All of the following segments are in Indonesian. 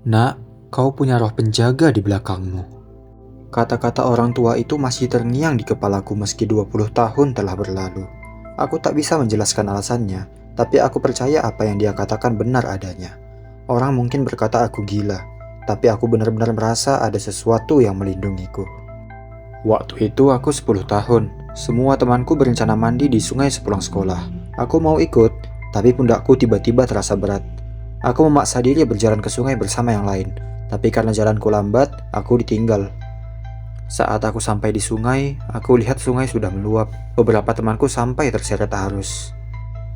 Nak, kau punya roh penjaga di belakangmu. Kata-kata orang tua itu masih terngiang di kepalaku meski 20 tahun telah berlalu. Aku tak bisa menjelaskan alasannya, tapi aku percaya apa yang dia katakan benar adanya. Orang mungkin berkata aku gila, tapi aku benar-benar merasa ada sesuatu yang melindungiku. Waktu itu aku 10 tahun. Semua temanku berencana mandi di sungai sepulang sekolah. Aku mau ikut, tapi pundakku tiba-tiba terasa berat. Aku memaksa diri berjalan ke sungai bersama yang lain, tapi karena jalanku lambat, aku ditinggal. Saat aku sampai di sungai, aku lihat sungai sudah meluap. Beberapa temanku sampai terseret arus.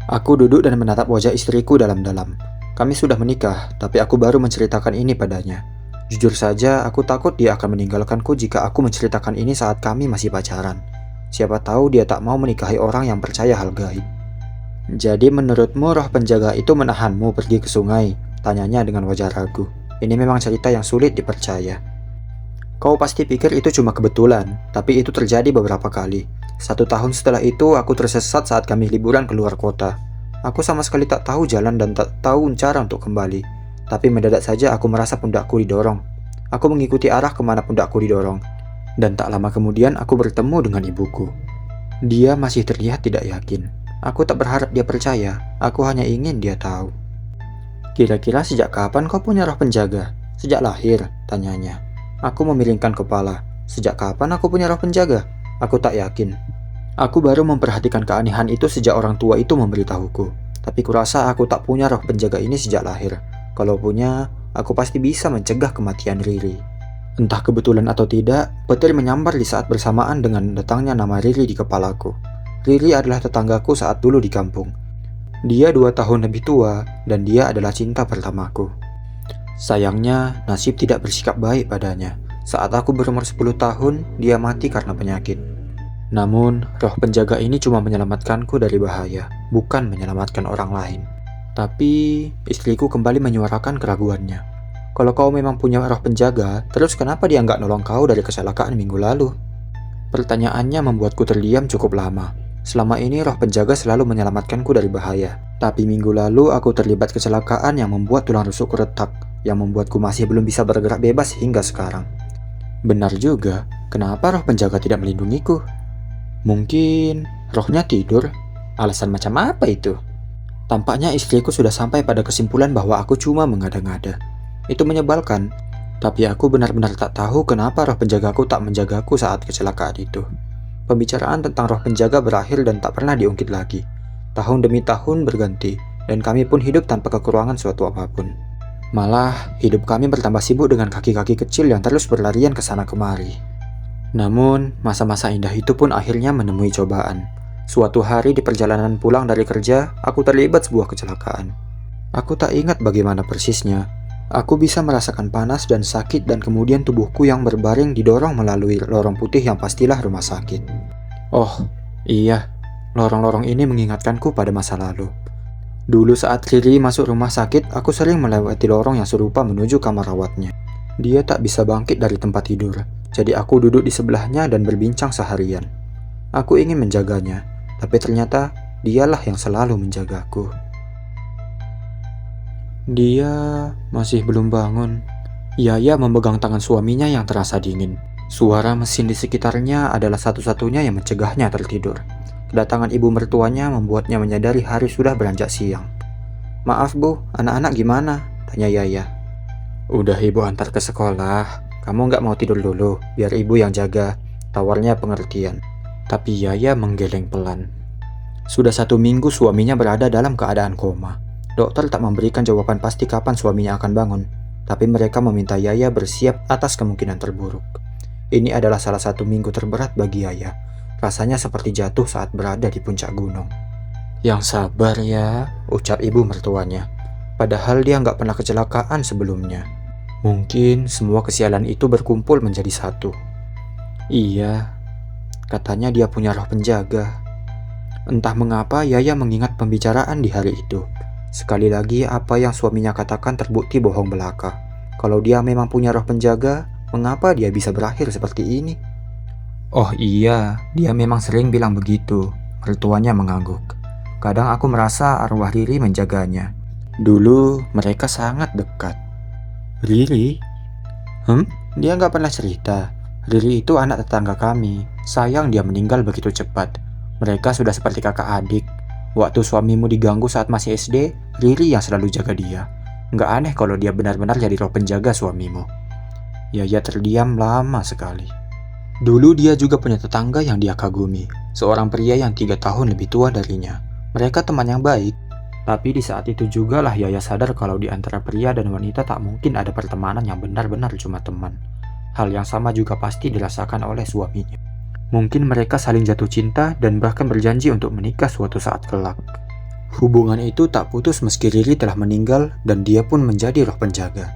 Aku duduk dan menatap wajah istriku dalam-dalam. Kami sudah menikah, tapi aku baru menceritakan ini padanya. Jujur saja, aku takut dia akan meninggalkanku jika aku menceritakan ini saat kami masih pacaran. Siapa tahu dia tak mau menikahi orang yang percaya hal gaib. Jadi menurutmu roh penjaga itu menahanmu pergi ke sungai? Tanyanya dengan wajah ragu. Ini memang cerita yang sulit dipercaya. Kau pasti pikir itu cuma kebetulan, tapi itu terjadi beberapa kali. 1 tahun setelah itu, aku tersesat saat kami liburan keluar kota. Aku sama sekali tak tahu jalan dan tak tahu cara untuk kembali. Tapi mendadak saja aku merasa pundakku didorong. Aku mengikuti arah kemana pundakku didorong. Dan tak lama kemudian aku bertemu dengan ibuku. Dia masih terlihat tidak yakin. Aku tak berharap dia percaya, aku hanya ingin dia tahu. Kira-kira sejak kapan kau punya roh penjaga? Sejak lahir, tanyanya. Aku memiringkan kepala. Sejak kapan aku punya roh penjaga? Aku tak yakin. Aku baru memperhatikan keanehan itu sejak orang tua itu memberitahuku. Tapi kurasa aku tak punya roh penjaga ini sejak lahir. Kalau punya, aku pasti bisa mencegah kematian Riri. Entah kebetulan atau tidak, petir menyambar di saat bersamaan dengan datangnya nama Riri di kepalaku. Riri adalah tetanggaku saat dulu di kampung. Dia 2 tahun lebih tua, dan dia adalah cinta pertamaku. Sayangnya, nasib tidak bersikap baik padanya. Saat aku berumur 10 tahun, dia mati karena penyakit. Namun, roh penjaga ini cuma menyelamatkanku dari bahaya, bukan menyelamatkan orang lain. Tapi, istriku kembali menyuarakan keraguannya. Kalau kau memang punya roh penjaga, terus kenapa dia nggak nolong kau dari kecelakaan minggu lalu? Pertanyaannya membuatku terdiam cukup lama. Selama ini roh penjaga selalu menyelamatkanku dari bahaya. Tapi minggu lalu aku terlibat kecelakaan yang membuat tulang rusukku retak, yang membuatku masih belum bisa bergerak bebas hingga sekarang. Benar juga, kenapa roh penjaga tidak melindungiku? Mungkin rohnya tidur? Alasan macam apa itu? Tampaknya istriku sudah sampai pada kesimpulan bahwa aku cuma mengada-ngada. Itu menyebalkan, tapi aku benar-benar tak tahu kenapa roh penjagaku tak menjagaku saat kecelakaan itu. Pembicaraan tentang roh penjaga berakhir dan tak pernah diungkit lagi. Tahun demi tahun berganti, dan kami pun hidup tanpa kekurangan suatu apapun. Malah, hidup kami bertambah sibuk dengan kaki-kaki kecil yang terus berlarian ke sana kemari. Namun, masa-masa indah itu pun akhirnya menemui cobaan. Suatu hari di perjalanan pulang dari kerja, aku terlibat sebuah kecelakaan. Aku tak ingat bagaimana persisnya. Aku bisa merasakan panas dan sakit dan kemudian tubuhku yang berbaring didorong melalui lorong putih yang pastilah rumah sakit. Oh, iya, lorong-lorong ini mengingatkanku pada masa lalu. Dulu saat Riri masuk rumah sakit, aku sering melewati lorong yang serupa menuju kamar rawatnya. Dia tak bisa bangkit dari tempat tidur, jadi aku duduk di sebelahnya dan berbincang seharian. Aku ingin menjaganya, tapi ternyata dialah yang selalu menjagaku. Dia masih belum bangun. Yaya memegang tangan suaminya yang terasa dingin. Suara mesin di sekitarnya adalah satu-satunya yang mencegahnya tertidur. Kedatangan ibu mertuanya membuatnya menyadari hari sudah beranjak siang. Maaf bu, anak-anak gimana? Tanya Yaya. Udah ibu antar ke sekolah. Kamu nggak mau tidur dulu, biar ibu yang jaga. Tawarnya pengertian. Tapi Yaya menggeleng pelan. Sudah 1 minggu suaminya berada dalam keadaan koma. Dokter tak memberikan jawaban pasti kapan suaminya akan bangun, tapi mereka meminta Yaya bersiap atas kemungkinan terburuk. Ini adalah salah satu minggu terberat bagi Yaya. Rasanya seperti jatuh saat berada di puncak gunung. Yang sabar ya, ucap ibu mertuanya. Padahal dia nggak pernah kecelakaan sebelumnya. Mungkin semua kesialan itu berkumpul menjadi satu. Iya, katanya dia punya roh penjaga. Entah mengapa Yaya mengingat pembicaraan di hari itu. Sekali lagi apa yang suaminya katakan terbukti bohong belaka. Kalau dia memang punya roh penjaga, mengapa dia bisa berakhir seperti ini? Oh iya, dia memang sering bilang begitu. Mertuanya mengangguk. Kadang aku merasa arwah Riri menjaganya. Dulu mereka sangat dekat. Riri? Dia nggak pernah cerita. Riri itu anak tetangga kami. Sayang dia meninggal begitu cepat. Mereka sudah seperti kakak adik. Waktu suamimu diganggu saat masih SD, Riri yang selalu jaga dia. Nggak aneh kalau dia benar-benar jadi roh penjaga suamimu. Yaya terdiam lama sekali. Dulu dia juga punya tetangga yang dia kagumi. Seorang pria yang 3 tahun lebih tua darinya. Mereka teman yang baik. Tapi di saat itu juga lah Yaya sadar kalau di antara pria dan wanita tak mungkin ada pertemanan yang benar-benar cuma teman. Hal yang sama juga pasti dirasakan oleh suaminya. Mungkin mereka saling jatuh cinta dan bahkan berjanji untuk menikah suatu saat kelak. Hubungan itu tak putus meski Riri telah meninggal dan dia pun menjadi roh penjaga.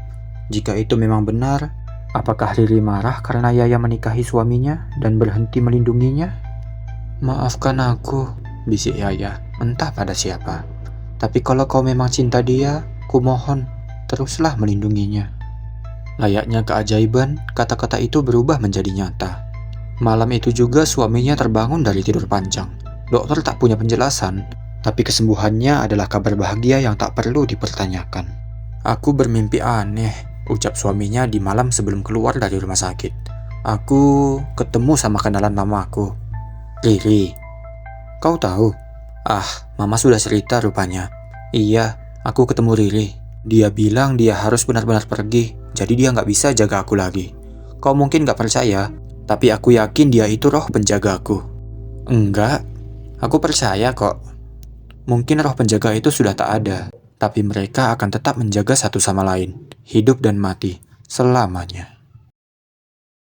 Jika itu memang benar, apakah Riri marah karena Yaya menikahi suaminya dan berhenti melindunginya? Maafkan aku, bisik Yaya, entah pada siapa. Tapi kalau kau memang cinta dia, kumohon, teruslah melindunginya. Layaknya keajaiban, kata-kata itu berubah menjadi nyata. Malam itu juga suaminya terbangun dari tidur panjang. Dokter tak punya penjelasan, tapi kesembuhannya adalah kabar bahagia yang tak perlu dipertanyakan. Aku bermimpi aneh, ucap suaminya di malam sebelum keluar dari rumah sakit. Aku ketemu sama kenalan lamaku, Riri. Kau tahu? Mama sudah cerita rupanya. Iya, aku ketemu Riri. Dia bilang dia harus benar-benar pergi, jadi dia nggak bisa jaga aku lagi. Kau mungkin nggak percaya, tapi aku yakin dia itu roh penjagaku. Enggak, aku percaya kok. Mungkin roh penjaga itu sudah tak ada, tapi mereka akan tetap menjaga satu sama lain, hidup dan mati, selamanya.